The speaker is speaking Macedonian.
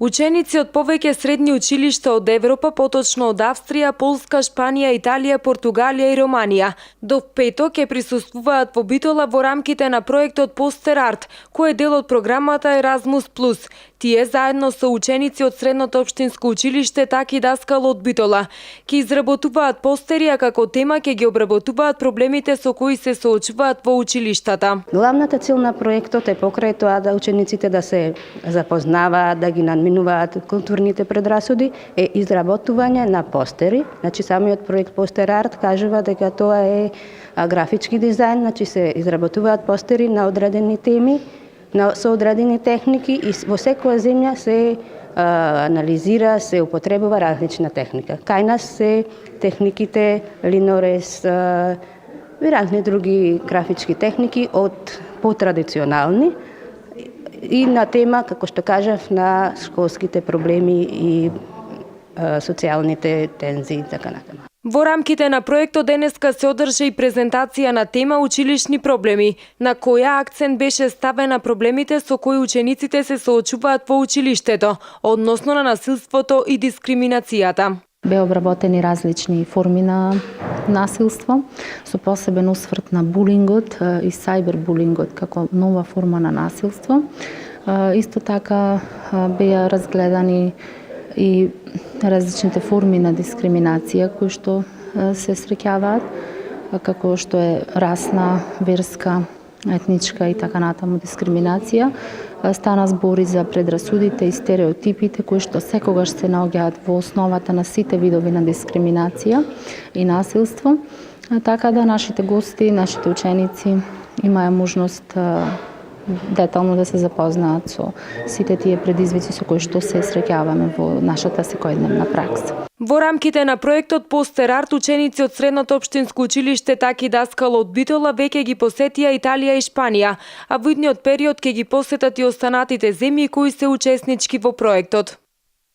Ученици од повеќе средни училишта од Европа, поточно од Австрија, Полска, Шпанија, Италија, Португалија и Романија, до петок ќе присуствуваат во Битола во рамките на проектот Постер Арт, кој е дел од програмата Еразмус Плюс. Тие заедно со ученици од Средното општинско училиште Таки Даскал од Битола ќе изработуваат постери, а како тема ќе ги обработуваат проблемите со кои се соочуваат во училиштата. Главната цел на проектот е покрај тоа да учениците да се запознаваат, да ги надминуваат културните предрасуди, е изработување на постери. Значи самиот проект Постер Арт кажува дека тоа е графички дизајн, значи се изработуваат постери на одредени теми, со одредени техники и во секоја земја се анализира, се употребува различна техника. Кај нас се техниките линорез и разни други графички техники од потрадиционални и на тема, како што кажав, на школските проблеми и социјалните тензии и така натаму. Во рамките на проектот денеска се одржа и презентација на тема училишни проблеми, на која акцент беше ставен на проблемите со кои учениците се соочуваат во училиштето, односно на насилството и дискриминацијата. Беа обработени различни форми на насилство, со посебен осврт на булингот и сајбербулингот како нова форма на насилство. Исто така беа разгледани и различните форми на дискриминација кои што се среќаваат, како што е расна, верска, етничка и така натаму дискриминација. Стана збори за предрасудите и стереотипите кои што секогаш се наоѓаат во основата на сите видови на дискриминација и насилство, така да нашите гости, нашите ученици имаја можност детално да се запознаат со сите тие предизвици со кои што се среќаваме во нашата секојдневна пракса. Во рамките на проектот Постер Арт, ученици од Средното општинско училиште Таки Даскал од Битола веќе ги посетија Италија и Шпанија, а во идниот период ќе ги посетат и останатите земји кои се учеснички во проектот.